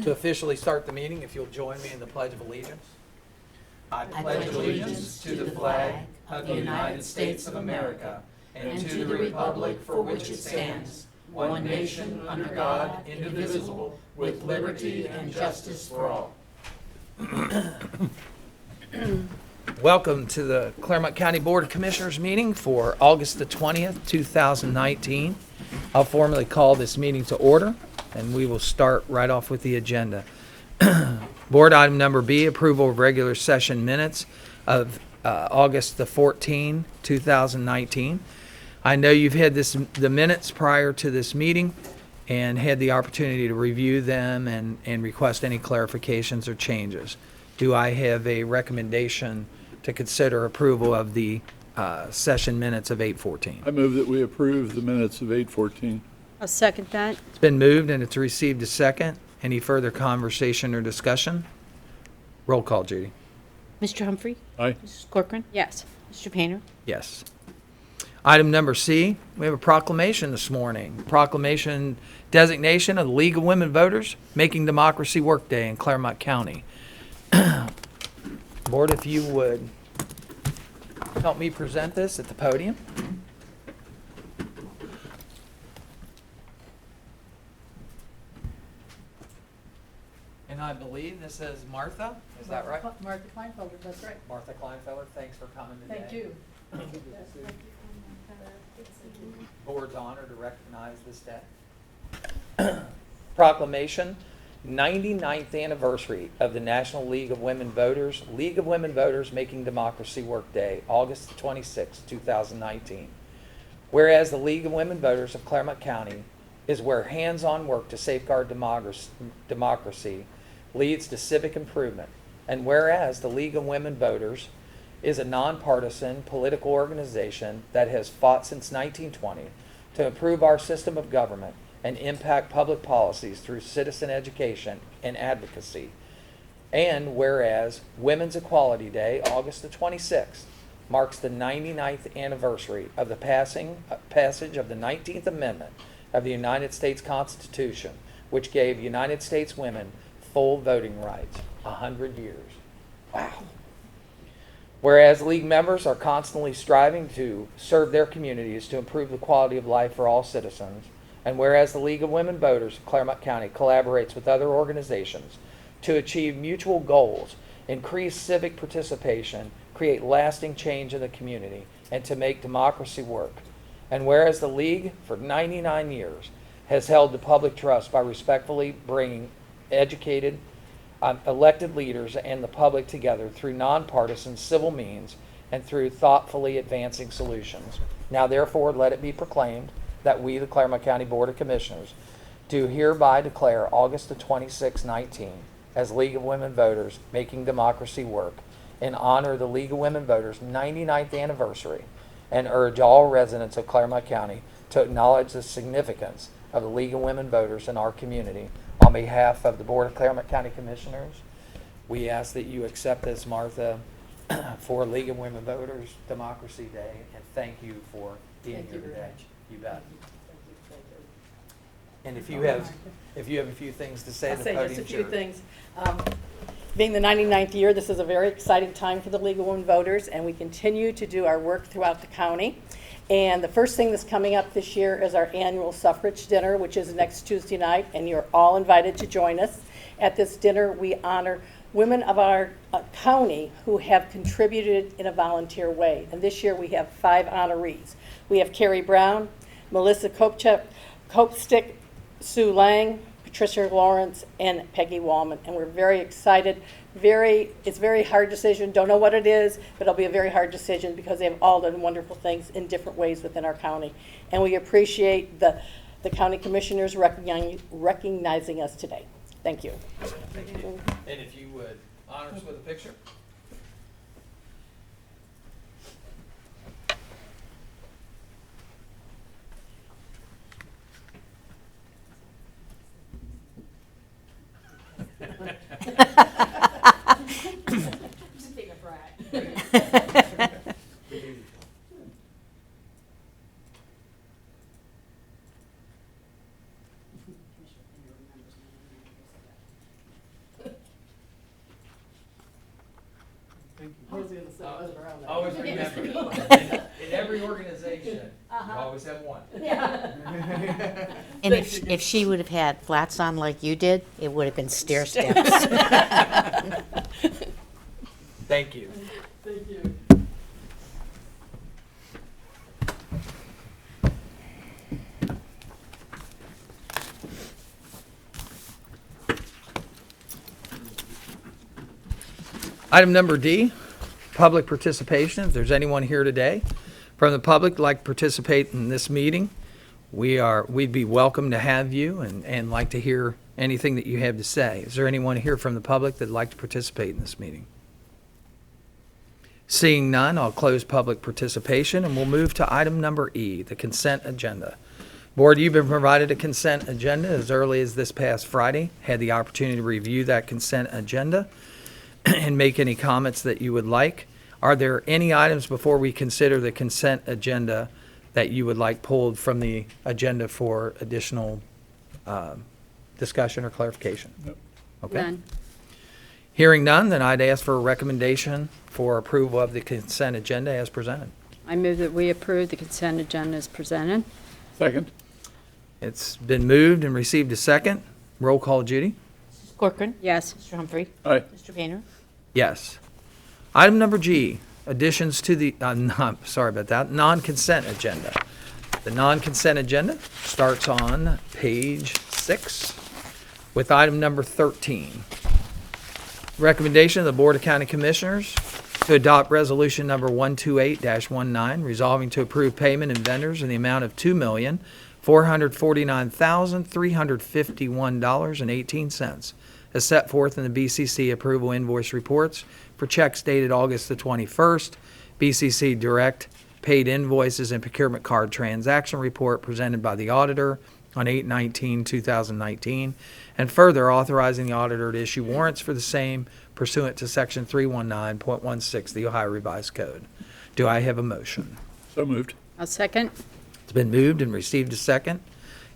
To officially start the meeting, if you'll join me in the Pledge of Allegiance. I pledge allegiance to the flag of the United States of America and to the republic for which it stands, one nation under God, indivisible, with liberty and justice for all. Welcome to the Clermont County Board of Commissioners meeting for August the 20th, 2019. I'll formally call this meeting to order, and we will start right off with the agenda. Board item number B, approval of regular session minutes of August the 14th, 2019. I know you've had the minutes prior to this meeting and had the opportunity to review them and request any clarifications or changes. Do I have a recommendation to consider approval of the session minutes of 8/14? I move that we approve the minutes of 8/14. I'll second that. It's been moved and it's received a second. Any further conversation or discussion? Roll call, Judy. Mr. Humphrey? Aye. Mrs. Corcoran? Yes. Mr. Painter? Yes. Item number C, we have a proclamation this morning. Proclamation designation of the League of Women Voters Making Democracy Work Day in Clermont County. Board, if you would help me present this at the podium. And I believe this is Martha, is that right? Martha Kleinfelder, that's right. Martha Kleinfelder, thanks for coming today. Thank you. Board's honored to recognize this day. Proclamation, 99th anniversary of the National League of Women Voters Making Democracy Work Day, August 26, 2019. Whereas the League of Women Voters of Clermont County is where hands-on work to safeguard democracy leads to civic improvement, and whereas the League of Women Voters is a nonpartisan political organization that has fought since 1920 to improve our system of government and impact public policies through citizen education and advocacy. And whereas Women's Equality Day, August the 26th, marks the 99th anniversary of the passage of the 19th Amendment of the United States Constitution, which gave United States women full voting rights. 100 years. Wow. Whereas League members are constantly striving to serve their communities to improve the quality of life for all citizens, and whereas the League of Women Voters of Clermont County collaborates with other organizations to achieve mutual goals, increase civic participation, create lasting change in the community, and to make democracy work. And whereas the League, for 99 years, has held the public trust by respectfully bringing educated, elected leaders and the public together through nonpartisan civil means and through thoughtfully advancing solutions. Now therefore let it be proclaimed that we, the Clermont County Board of Commissioners, do hereby declare August the 26th, 19 as League of Women Voters Making Democracy Work in honor of the League of Women Voters 99th anniversary, and urge all residents of Clermont County to acknowledge the significance of the League of Women Voters in our community. On behalf of the Board of Clermont County Commissioners, we ask that you accept this, Martha, for League of Women Voters Democracy Day, and thank you for being here today. You bet. And if you have a few things to say, I'll the say podium's just a few yours. things. Being the 99th year, this is a very exciting time for the League of Women Voters, and we continue to do our work throughout the county. And the first thing that's coming up this year is our annual suffrage dinner, which is next Tuesday night, and you're all invited to join us. At this dinner, we honor women of our county who have contributed in a volunteer way. And this year we have 5 honorees. We have Carrie Brown, Melissa Kopstick, Sue Lang, Patricia Lawrence, and Peggy Wallman. And we're very excited. It's a very hard decision. Don't know what it is, but it'll be a very hard decision because they have all done wonderful things in different ways within our county. And we appreciate the county commissioners recognizing us today. Thank you. Thank you. And if you would honor us with a picture. Just take a brag. Always remember, in every organization, you always have one. And if she would have had flats on like you did, it would have been stair steps. Thank you. Thank you. Item number D, public participation. If there's anyone here today from the public who'd like to participate in this meeting, we'd be welcome to have you and like to hear anything that you have to say. Is there anyone here from the public that'd like to participate in this meeting? Seeing none, I'll close public participation and we'll move to item number E, the consent agenda. Board, you've been provided a consent agenda as early as this past Friday. Had the opportunity to review that consent agenda and make any comments that you would like. Are there any items before we consider the consent agenda that you would like pulled from the agenda for additional discussion or clarification? Nope. Okay. None. Hearing none, then I'd ask for a recommendation for approval of the consent agenda as presented. I move that we approve the consent agenda as presented. Second? It's been moved and received a second. Roll call, Judy? Mrs. Corcoran. Yes. Mr. Humphrey. Aye. Mr. Painter. Yes. Item number G, additions to the, non-consent agenda. The non-consent agenda starts on page 6 with item number 13. Recommendation of the Board of County Commissioners to adopt resolution number 128-19, resolving to approve payment and vendors in the amount of $2,449,351.18, as set forth in the BCC approval invoice reports for checks dated August the 21st, BCC direct paid invoices and procurement card transaction report presented by the auditor on 8/19/2019, and further authorizing the auditor to issue warrants for the same pursuant to section 319.16 of the Ohio Revised Code. Do I have a motion? So moved. I'll second. It's been moved and received a second.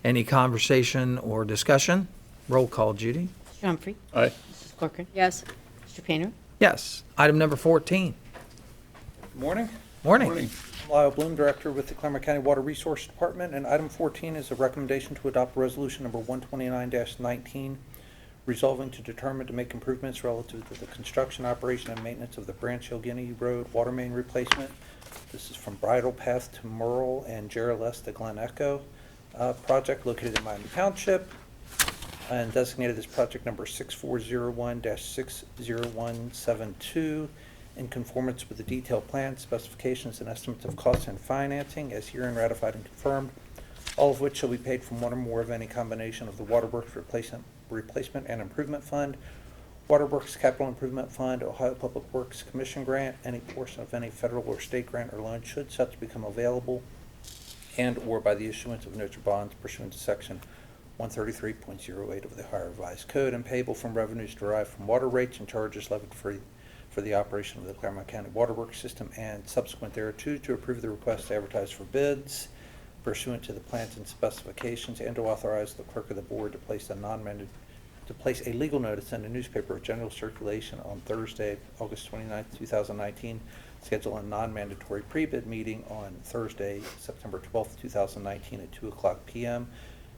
Any conversation or discussion? Roll call, Judy. Mr. Humphrey. Aye. Mrs. Corcoran. Yes. Mr. Painter. Yes. Item number 14. Good morning. Morning. Morning. I'm Lyle Bloom, Director with the Clermont County Water Resource Department, and item 14 is a recommendation to adopt resolution number 129-19, resolving to determine to make improvements relative to the construction, operation, and maintenance of the Branch Hill Guinea Road water main replacement. This is from Bridle Path to Merle and Jerriless to Glen Echo project located in Miami Township, and designated as project number 6401-60172, in conformance with the detailed plan, specifications, and estimates of costs and financing, as herein ratified and confirmed, all of which shall be paid from one or more of any combination of the Waterworks Replacement and Improvement Fund, Waterworks Capital Improvement Fund, Ohio Public Works Commission grant, any portion of any federal or state grant or loan should such become available, and/or by the issuance of notes or bonds pursuant to section 133.08 of the Ohio Revised Code, and payable from revenues derived from water rates and charges levied for the operation of the Clermont County Waterworks System, and subsequent thereto to approve the request to advertise for bids pursuant to the plans and specifications, and to authorize the clerk of the board to place a legal notice in the newspaper of general circulation on Thursday, August 29th, 2019, schedule a non-mandatory pre-bid meeting on Thursday, September 12th, 2019 at 2:00 p.m.,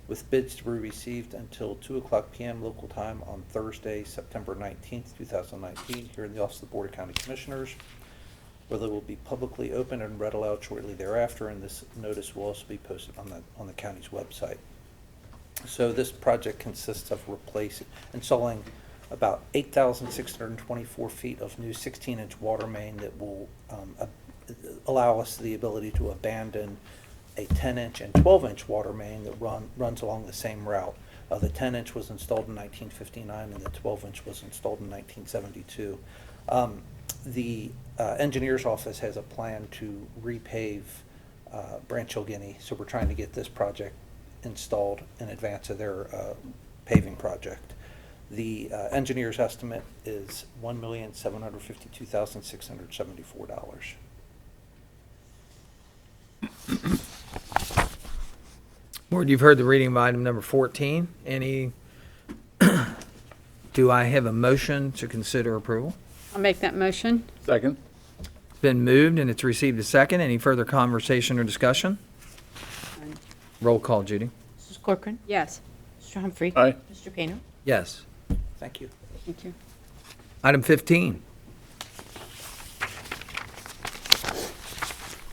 with bids to be received until 2:00 p.m. local time on Thursday, September 19th, 2019, here in the Office of the Board of County Commissioners, where they will be publicly open and read aloud shortly thereafter, and this notice will also be posted on the county's website. So this project consists of installing about 8,624 feet of new 16-inch water main that will allow us the ability to abandon a 10-inch and 12-inch water main that runs along the same route. The 10-inch was installed in 1959 and the 12-inch was installed in 1972. The engineer's office has a plan to repave Branch Hill Guinea, so we're trying to get this project installed in advance of their paving project. The engineer's estimate is $1,752,674. Board, you've heard the reading of item number 14. Do I have a motion to consider approval? I'll make that motion. Second? It's been moved and it's received a second. Any further conversation or discussion? Roll call, Judy. Mrs. Corcoran. Yes. Mr. Humphrey. Aye. Mr. Painter. Yes. Thank you. Thank you. Item 15.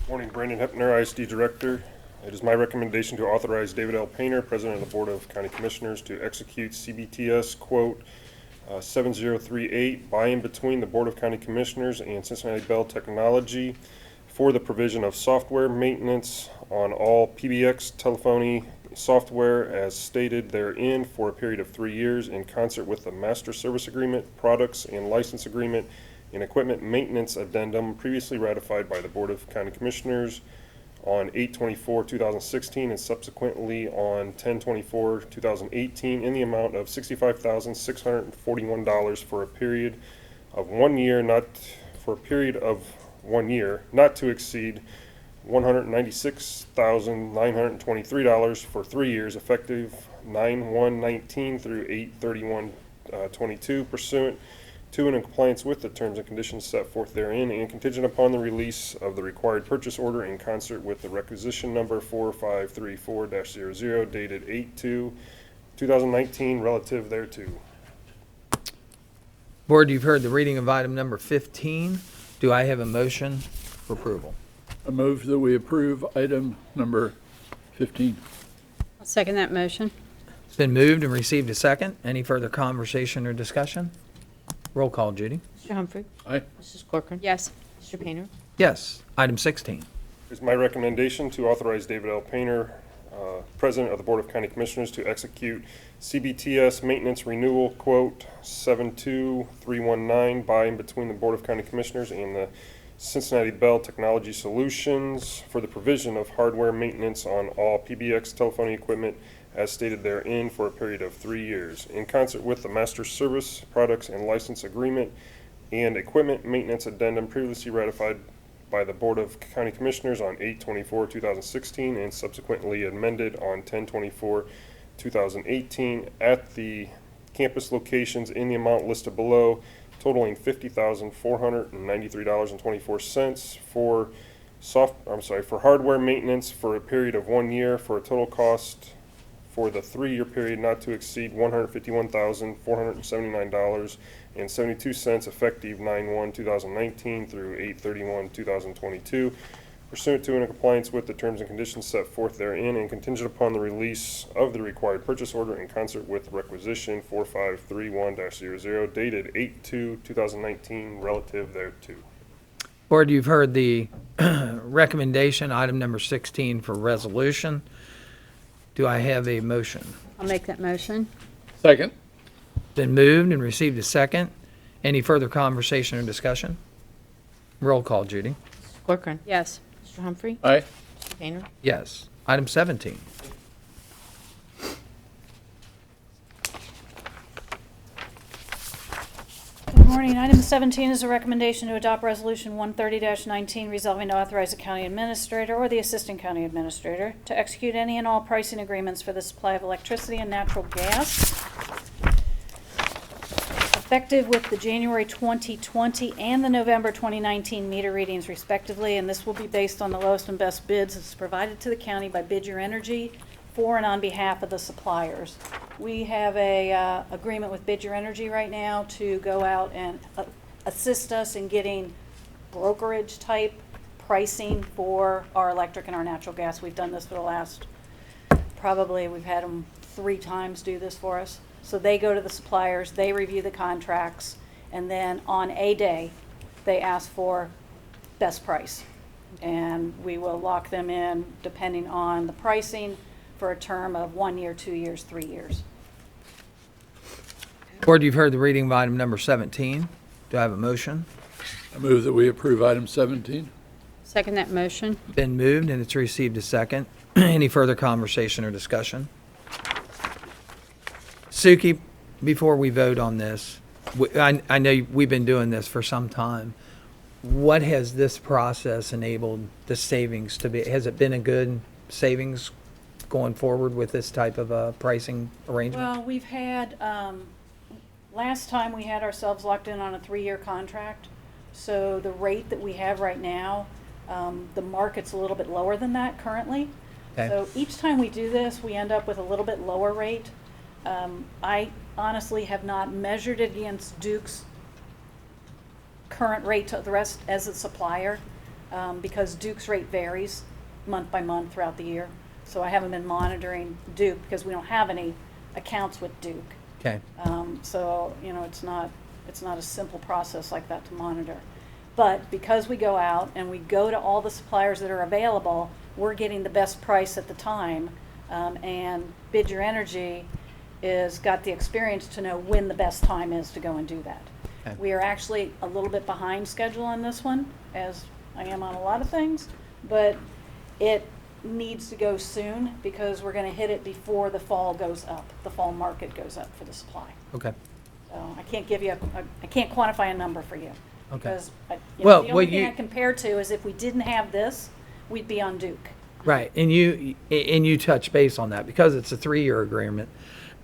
Morning, Brandon Hepner, ISD Director. It is my recommendation to authorize David L. Painter, President of the Board of County Commissioners, to execute CBTS quote 7038 by and between the Board of County Commissioners and Cincinnati Bell Technology for the provision of software maintenance on all PBX telephony software as stated therein for a period of 3 years in concert with the Master Service Agreement, Products and License Agreement, and Equipment Maintenance Addendum previously ratified by the Board of County Commissioners on 8/24/2016 and subsequently on 10/24/2018 in the amount of $65,641 for a period of 1 year, not to exceed $196,923 for 3 years, effective 9/1/19 through 8/31/22, pursuant to and in compliance with the terms and conditions set forth therein, and contingent upon the release of the required purchase order in concert with the requisition number 4534-00 dated 8/2/2019 relative thereto. Board, you've heard the reading of item number 15. Do I have a motion for approval? I move that we approve item number 15. I'll second that motion. It's been moved and received a second. Any further conversation or discussion? Roll call, Judy. Mr. Humphrey. Aye. Mrs. Corcoran. Yes. Mr. Painter. Yes. Item 16. It is my recommendation to authorize David L. Painter, President of the Board of County Commissioners, to execute CBTS maintenance renewal quote 72319 by and between the Board of County Commissioners and the Cincinnati Bell Technology Solutions for the provision of hardware maintenance on all PBX telephony equipment as stated therein for a period of 3 years, in concert with the Master Service, Products and License Agreement and Equipment Maintenance Addendum previously ratified by the Board of County Commissioners on 8/24/2016 and subsequently amended on 10/24/2018 at the campus locations in the amount listed below, totaling $50,493.24 for hardware maintenance for a period of 1 year for a total cost for the 3-year period not to exceed $151,479.72 effective 9/1/2019 through 8/31/2022, pursuant to and in compliance with the terms and conditions set forth therein and contingent upon the release of the required purchase order in concert with requisition 4531-00 dated 8/2/2019 relative thereto. Board, you've heard the recommendation, item number 16 for resolution. Do I have a motion? I'll make that motion. Second. Been moved and received a second. Any further conversation or discussion? Roll call, Judy. Mrs. Corcoran. Yes. Mr. Humphrey. Aye. Mr. Painter. Yes. Item 17. Good morning. Item 17 is a recommendation to adopt Resolution 130-19, resolving to authorize the county administrator or the assistant county administrator to execute any and all pricing agreements for the supply of electricity and natural gas, effective with the January 2020 and the November 2019 meter readings respectively, and this will be based on the lowest and best bids that's provided to the county by Bid Your Energy for and on behalf of the suppliers. We have a agreement with Bid Your Energy right now to go out and assist us in getting brokerage type pricing for our electric and our natural gas. We've done this for the last, probably we've had them 3 times do this for us. So they go to the suppliers, they review the contracts, and then on a day, they ask for best price. And we will lock them in depending on the pricing for a term of 1 year, 2 years, 3 years. Board, you've heard the reading of item number 17. Do I have a motion? I move that we approve item 17. Second that motion. Been moved and it's received a second. Any further conversation or discussion? Suki, before we vote on this, I know we've been doing this for some time. What has this process enabled the savings to be? Has it been a good savings going forward with this type of a pricing arrangement? Well, we've had, last time we had ourselves locked in on a 3-year contract. So the rate that we have right now, the market's a little bit lower than that currently. Okay. So each time we do this, we end up with a little bit lower rate. I honestly have not measured it against Duke's current rate to the rest as a supplier, because Duke's rate varies month by month throughout the year. So I haven't been monitoring Duke because we don't have any accounts with Duke. Okay. So, you know, it's not a simple process like that to monitor. But because we go out and we go to all the suppliers that are available, we're getting the best price at the time. And Bid Your Energy is got the experience to know when the best time is to go and do that. Okay. We are actually a little bit behind schedule on this one, as I am on a lot of things, but it needs to go soon because we're going to hit it before the fall goes up, the fall market goes up for the supply. Okay. So I can't give you I can't quantify a number for you. Okay. Because Well, the what only thing you- I compare to is if we didn't have this, we'd be on Duke. Right, and you touch base on that because it's a 3-year agreement.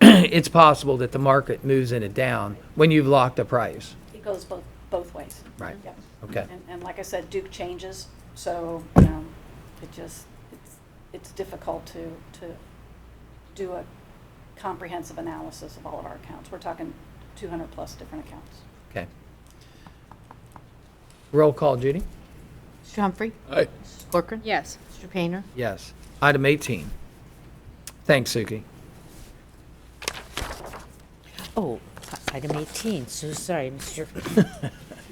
It's possible that the market moves in it down when you've locked a price. It goes both ways. Right. Yep. Okay. And like I said, Duke changes, so, you know, it's difficult to do a comprehensive analysis of all of our accounts. We're talking 200 plus different accounts. Okay. Roll call, Judy? Mr. Humphrey? Aye. Mrs. Corcoran? Yes. Mr. Painter? Yes. Item 18. Thanks, Suki. Oh, item 18, so sorry, Mr.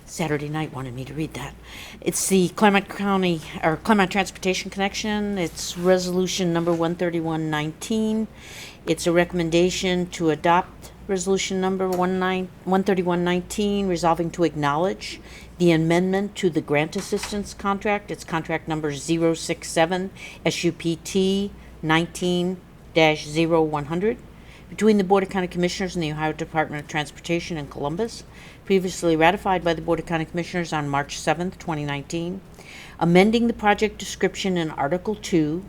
Saturday night wanted me to read that. It's the Clermont County, or Clermont Transportation Connection. It's resolution number 13119. It's a recommendation to adopt resolution number 13119, resolving to acknowledge the amendment to the grant assistance contract. It's contract number 067 SUPT 19-0100 between the Board of County Commissioners and the Ohio Department of Transportation in Columbus, previously ratified by the Board of County Commissioners on March 7th, 2019, amending the project description in Article 2,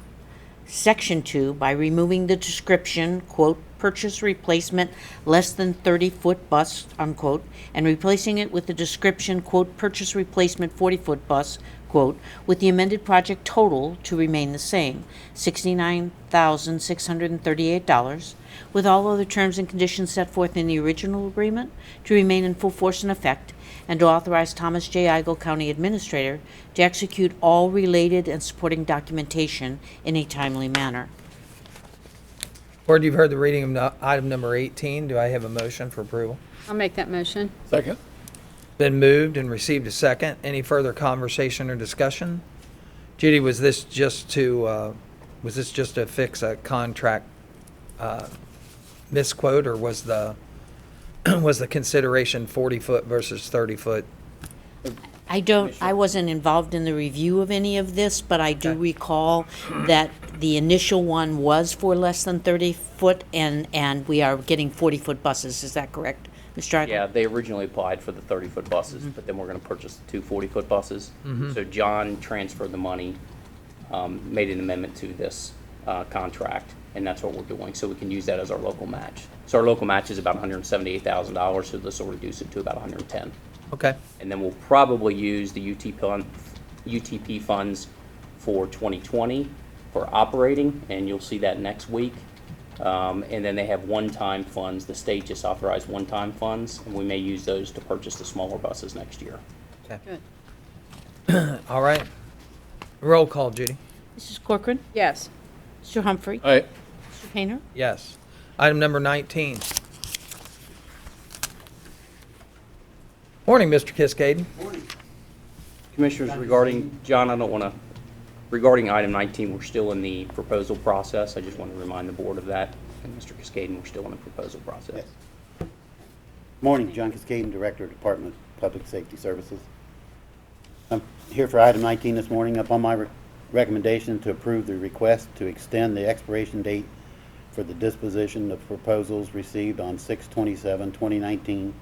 Section 2 by removing the description, quote, purchase replacement less than 30-foot bus, unquote, and replacing it with the description, quote, purchase replacement 40-foot bus, quote, with the amended project total to remain the same, $69,638, with all other terms and conditions set forth in the original agreement to remain in full force and effect, and to authorize Thomas J. Igle, County Administrator, to execute all related and supporting documentation in a timely manner. Board, you've heard the reading of item number 18. Do I have a motion for approval? I'll make that motion. Second? Been moved and received a second. Any further conversation or discussion? Judy, was this just to fix a contract misquote, or was the consideration 40-foot versus 30-foot? I wasn't involved in the review of any of this, but I do Okay. recall that the initial one was for less than 30 foot, and we are getting 40-foot buses. Is that correct, Mr. Igle? Yeah, they originally applied for the 30-foot buses, but then we're going to purchase the two 40-foot buses. So John transferred the money, made an amendment to this contract, and that's what we're doing, so we can use that as our local match. So our local match is about $178,000, so this will reduce it to about $110,000. Okay. And then we'll probably use the UTP funds for 2020 for operating, and you'll see that next week. And then they have one-time funds. The state just authorized one-time funds, and we may use those to purchase the smaller buses next year. Okay. Good. All right. Roll call, Judy. Mrs. Corcoran? Yes. Mr. Humphrey? Aye. Mr. Painter? Yes. Item number 19. Morning, Mr. Kiskaden. Commissioners, regarding, John, regarding item 19, we're still in the proposal process. I just want to remind the board of that. And Mr. Cascaden, we're still in the proposal process. Morning, John Cascaden, Director of Department of Public Safety Services. I'm here for item 19 this morning. Upon my recommendation to approve the request to extend the expiration date for the disposition of proposals received on 6/27/2019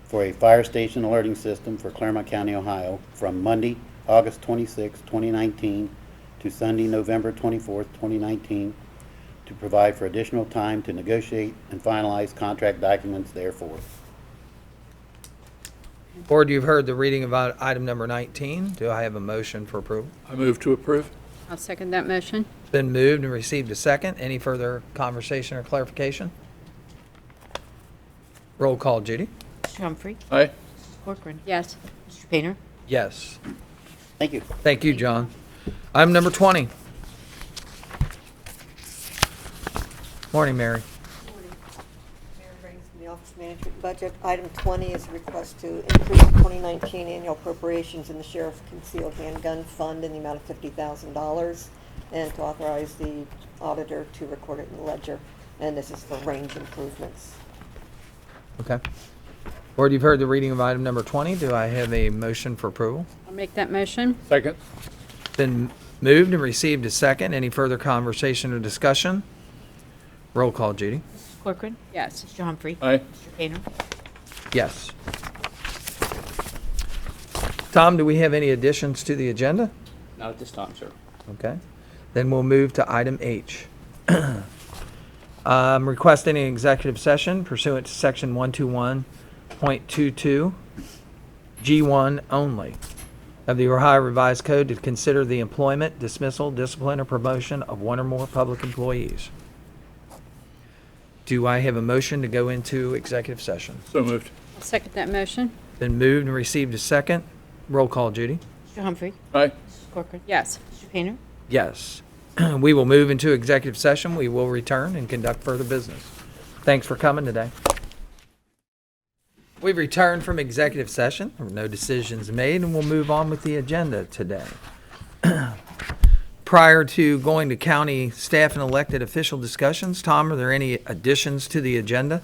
for a fire station alerting system for Clermont County, Ohio, from Monday, August 26, 2019 to Sunday, November 24, 2019, to provide for additional time to negotiate and finalize contract documents therefore. Board, you've heard the reading of item number 19. Do I have a motion for approval? I move to approve. I'll second that motion. Been moved and received a second. Any further conversation or clarification? Roll call, Judy. Mr. Humphrey. Aye. Mrs. Corcoran. Yes. Mr. Painter. Yes. Thank you. Thank you, John. Item number 20. Morning, Mary. Mayor brings from the Office Management Budget. Item 20 is a request to increase the 2019 annual appropriations in the Sheriff Concealed Handgun Fund in the amount of $50,000, and to authorize the auditor to record it in the ledger. And this is for range improvements. Okay. Board, you've heard the reading of item number 20. Do I have a motion for approval? I'll make that motion. Second. Been moved and received a second. Any further conversation or discussion? Roll call, Judy. Mrs. Corcoran. Yes. Mr. Humphrey. Aye. Mr. Painter. Yes. Tom, do we have any additions to the agenda? Not at this time, sir. Okay. Then we'll move to item H. Requesting an executive session pursuant to section 121.22 G1 only of the Ohio Revised Code to consider the employment, dismissal, discipline, or promotion of one or more public employees. Do I have a motion to go into executive session? So moved. I'll second that motion. Been moved and received a second. Roll call, Judy. Mr. Humphrey. Aye. Mrs. Corcoran. Yes. Mr. Painter. Yes. We will move into executive session. We will return and conduct further business. Thanks for coming today. We've returned from executive session. There were no decisions made, and we'll move on with the agenda today. Prior to going to county staff and elected official discussions, Tom, are there any additions to the agenda?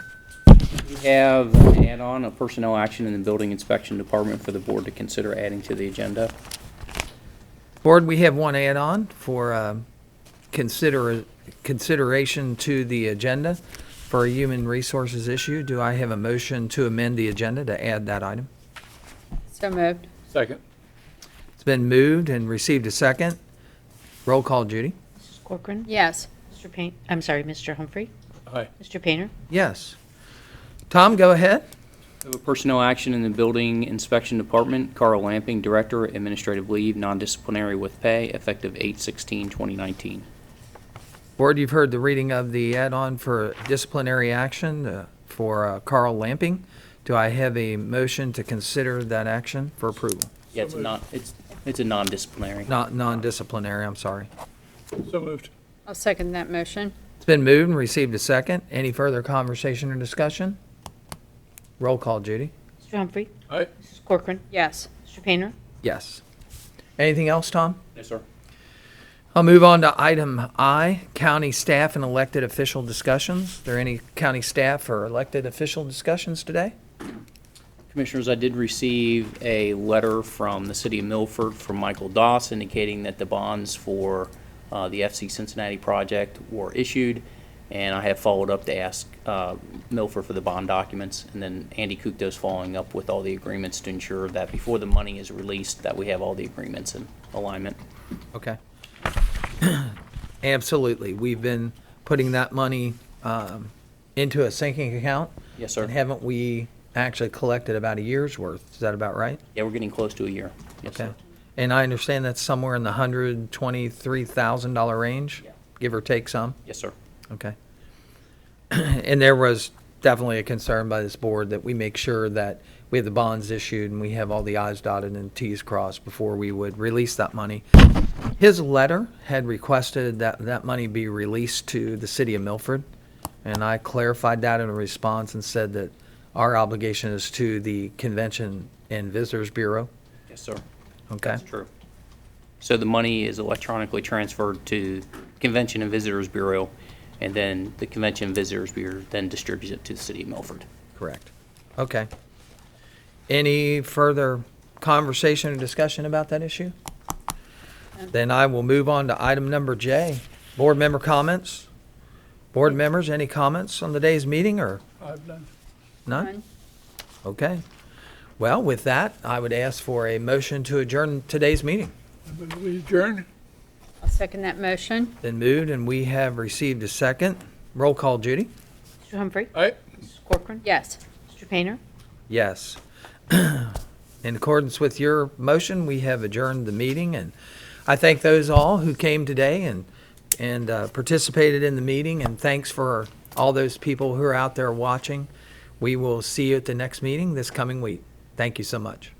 We have an add-on, a personnel action in the building inspection department for the board to consider adding to the agenda. Board, we have one add-on for consideration to the agenda for a human resources issue. Do I have a motion to amend the agenda to add that item? So moved. Second. It's been moved and received a second. Roll call, Judy. Mrs. Corcoran. Yes. Mr. Humphrey. Aye. Mr. Painter. Yes. Tom, go ahead. We have a personnel action in the building inspection department. Carl Lamping, director, administrative leave, non-disciplinary with pay, effective 8/16/2019. Board, you've heard the reading of the add-on for disciplinary action for Carl Lamping. Do I have a motion to consider that action for approval? Yeah, it's a non-disciplinary. Not non-disciplinary, I'm sorry. So moved. I'll second that motion. It's been moved and received a second. Any further conversation or discussion? Roll call, Judy. Mr. Humphrey. Aye. Mrs. Corcoran. Yes. Mr. Painter. Yes. Anything else, Tom? Yes, sir. I'll move on to item I, county staff and elected official discussions. Are there any county staff or elected official discussions today? Commissioners, I did receive a letter from the city of Milford from Michael Doss indicating that the bonds for the FC Cincinnati project were issued, and I have followed up to ask Milford for the bond documents, and then Andy Kuktos following up with all the agreements to ensure that before the money is released, that we have all the agreements in alignment. Okay. Absolutely. We've been putting that money into a sinking account. Yes, sir. And haven't we actually collected about a year's worth? Is that about right? Yeah, we're getting close to a year. Yes, Okay. sir. And I understand that's somewhere in the $123,000 range, Yeah. give or take some? Yes, sir. Okay. And there was definitely a concern by this board that we make sure that we have the bonds issued and we have all the i's dotted and t's crossed before we would release that money. His letter had requested that that money be released to the city of Milford, and I clarified that in a response and said that our obligation is to the Convention and Visitors Bureau. Yes, sir. Okay? That's true. So the money is electronically transferred to Convention and Visitors Bureau, and then the Convention and Visitors Bureau then distributes it to the city of Milford. Correct. Okay. Any further conversation or discussion about that issue? Then I will move on to item number J. Board member comments? Board members, any comments on the day's meeting or I've done. none? None. Okay. Well, with that, I would ask for a motion to adjourn today's meeting. We adjourn. I'll second that motion. Been moved and we have received a second. Roll call, Judy? Mr. Humphrey. Aye. Mrs. Corcoran. Yes. Mr. Painter. Yes. In accordance with your motion, we have adjourned the meeting, and I thank those all who came today and participated in the meeting, and thanks for all those people who are out there watching. We will see you at the next meeting this coming week. Thank you so much.